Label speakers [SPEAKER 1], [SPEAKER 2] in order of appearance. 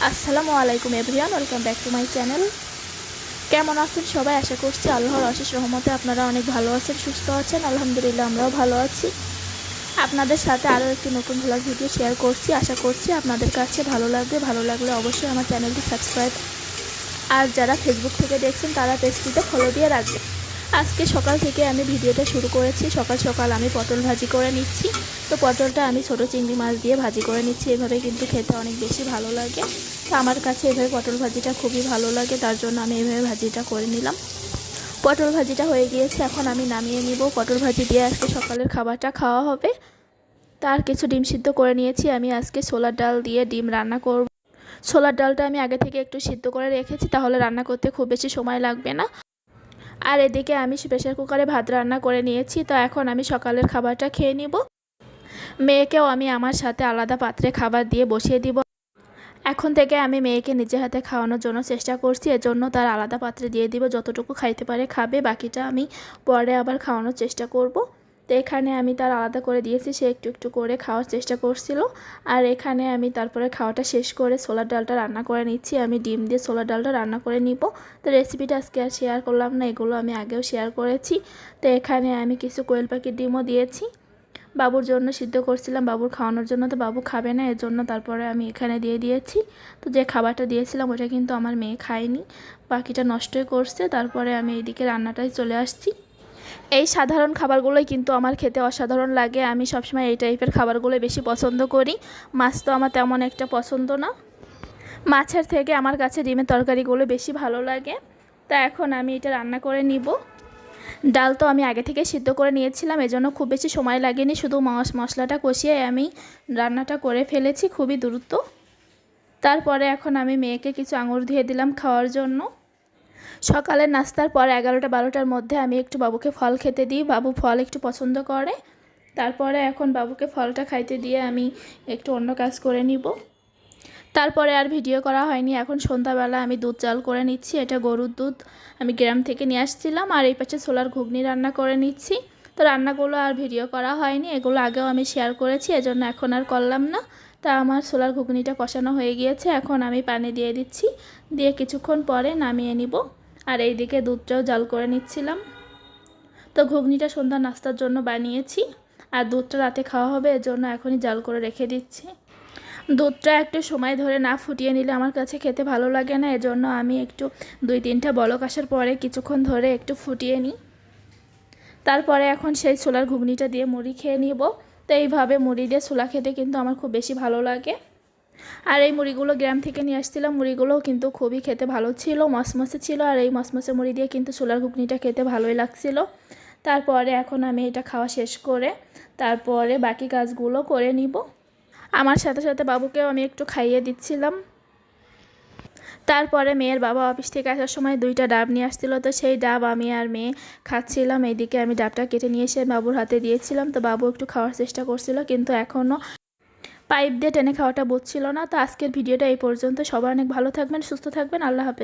[SPEAKER 1] আসসালামু আলাইকুম everyone, welcome back to my channel. কেমন আছেন সবাই? আশা করছি আল্লাহর অশেষ রহমতে আপনারা অনেক ভালো আছেন, সুস্থ আছেন। আলহামদুলিল্লাহ আমরাও ভালো আছি। আপনাদের সাথে আরও একটি নতুন ভ্লগ ভিডিও শেয়ার করছি। আশা করছি আপনাদের কাছে ভালো লাগবে। ভালো লাগলে অবশ্যই আমার চ্যানেলটি সাবস্ক্রাইব, আর যারা ফেসবুক থেকে দেখছেন তারা পেজটিতে ফলো দিয়ে রাখবেন। আজকে সকাল থেকে আমি ভিডিওটা শুরু করেছি। সকাল সকাল আমি পটল ভাজি করে নিচ্ছি। তো পটলটা আমি ছোটো চিংড়ি মাছ দিয়ে ভাজি করে নিচ্ছি। এভাবে কিন্তু খেতে অনেক বেশি ভালো লাগে। তো আমার কাছে এভাবে পটল ভাজিটা খুবই ভালো লাগে, তার জন্য আমি এভাবে ভাজিটা করে নিলাম। পটল ভাজিটা হয়ে গিয়েছে, এখন আমি নামিয়ে নিব। পটল ভাজি দিয়ে আজকে সকালের খাবারটা খাওয়া হবে। তার কিছু ডিম সিদ্ধ করে নিয়েছি। আমি আজকে ছোলার ডাল দিয়ে ডিম রান্না করব। ছোলার ডালটা আমি আগে থেকে একটু সিদ্ধ করে রেখেছি, তাহলে রান্না করতে খুব বেশি সময় লাগবে না। আর এদিকে আমি প্রেসার কুকারে ভাত রান্না করে নিয়েছি। তো এখন আমি সকালের খাবারটা খেয়ে নিব। মেয়েকেও আমি আমার সাথে আলাদা পাত্রে খাবার দিয়ে বসিয়ে দিব। এখন থেকে আমি মেয়েকে নিজে হাতে খাওয়ানোর জন্য চেষ্টা করছি, এজন্য তার আলাদা পাত্রে দিয়ে দিব। যতটুকু খাইতে পারে খাবে, বাকিটা আমি পরে আবার খাওয়ানোর চেষ্টা করব। তো এখানে আমি তার আলাদা করে দিয়েছি, সে একটু একটু করে খাওয়ার চেষ্টা করছিল। আর এখানে আমি তারপরে খাওয়াটা শেষ করে ছোলার ডালটা রান্না করে নিচ্ছি। আমি ডিম দিয়ে ছোলার ডালটা রান্না করে নিব। তো রেসিপিটা আজকে আর শেয়ার করলাম না, এগুলো আমি আগেও শেয়ার করেছি। তো এখানে আমি কিছু কোয়েল পাখির ডিমও দিয়েছি। বাবুর জন্য সিদ্ধ করছিলাম, বাবুর খাওয়ানোর জন্য। তো বাবু খাবে না, এর জন্য তারপরে আমি এখানে দিয়ে দিয়েছি। তো যে খাবারটা দিয়েছিলাম ওটা কিন্তু আমার মেয়ে খায়নি, বাকিটা নষ্টই করছে। তারপরে আমি এইদিকে রান্নাটায় চলে আসছি। এই সাধারণ খাবারগুলোই কিন্তু আমার খেতে অসাধারণ লাগে। আমি সবসময় এই টাইপের খাবারগুলো বেশি পছন্দ করি। মাছ তো আমার তেমন একটা পছন্দ না। মাছের থেকে আমার কাছে ডিমের তরকারিগুলো বেশি ভালো লাগে। তা এখন আমি এটা রান্না করে নিব। ডাল তো আমি আগে থেকে সিদ্ধ করে নিয়েছিলাম, এজন্য খুব বেশি সময় লাগেনি। শুধু মশলাটা কষিয়ে আমি রান্নাটা করে ফেলেছি খুবই দ্রুত। তারপরে এখন আমি মেয়েকে কিছু আঙুর দিয়ে দিলাম খাওয়ার জন্য। সকালের নাস্তার পর 11টা-12টার মধ্যে আমি একটু বাবুকে ফল খেতে দিই। বাবু ফল একটু পছন্দ করে। তারপরে এখন বাবুকে ফলটা খাইতে দিয়ে আমি একটু অন্য কাজ করে নিব। তারপরে আর ভিডিও করা হয়নি। এখন সন্ধ্যাবেলা আমি দুধ চাল করে নিচ্ছি। এটা গরুর দুধ, আমি গ্রাম থেকে নিয়ে আসছিলাম। আর এই পাশে ছোলার ঘুগনি রান্না করে নিচ্ছি। তো রান্নাগুলো আর ভিডিও করা হয়নি, এগুলো আগেও আমি শেয়ার করেছি, এজন্য এখন আর করলাম না। তা আমার ছোলার ঘুগনিটা কষানো হয়ে গিয়েছে, এখন আমি পানি দিয়ে দিচ্ছি, দিয়ে কিছুক্ষণ পরে নামিয়ে নিব। আর এইদিকে দুধটাও জাল করে নিচ্ছিলাম। তো ঘুগনিটা সন্ধ্যা নাস্তার জন্য বানিয়েছি, আর দুধটা রাতে খাওয়া হবে, এজন্য এখনই জাল করে রেখে দিচ্ছি। দুধটা একটু সময় ধরে না ফুটিয়ে নিলে আমার কাছে খেতে ভালো লাগে না, এজন্য আমি একটু 2-3টা বলক আসার পরে কিছুক্ষণ ধরে একটু ফুটিয়ে নিই। তারপরে এখন সেই ছোলার ঘুগনিটা দিয়ে মুড়ি খেয়ে নিব। তো এইভাবে মুড়ি দিয়ে ছোলা খেতে কিন্তু আমার খুব বেশি ভালো লাগে। আর এই মুড়িগুলো গ্রাম থেকে নিয়ে আসছিলাম, মুড়িগুলোও কিন্তু খুবই খেতে ভালো ছিল, মসমসে ছিল। আর এই মসমসে মুড়ি দিয়ে কিন্তু ছোলার ঘুগনিটা খেতে ভালোই লাগছিল। তারপরে এখন আমি এটা খাওয়া শেষ করে তারপরে বাকি কাজগুলো করে নিব। আমার সাথে সাথে বাবুকেও আমি একটু খাইয়ে দিচ্ছিলাম। তারপরে মেয়ের বাবা অফিস থেকে আসার সময় 2টা ডাব নিয়ে আসছিল। তো সেই ডাব আমি আর মেয়ে খাচ্ছিলাম। এইদিকে আমি ডাবটা কেটে নিয়ে এসে বাবুর হাতে দিয়েছিলাম। তো বাবু একটু খাওয়ার চেষ্টা করছিল, কিন্তু এখনও পাইপ দিয়ে টেনে খাওয়াটা বুঝছিল না। তো আজকের ভিডিওটা এই পর্যন্ত। সবাই অনেক ভালো থাকবেন, সুস্থ থাকবেন। আল্লাহ হাফেজ।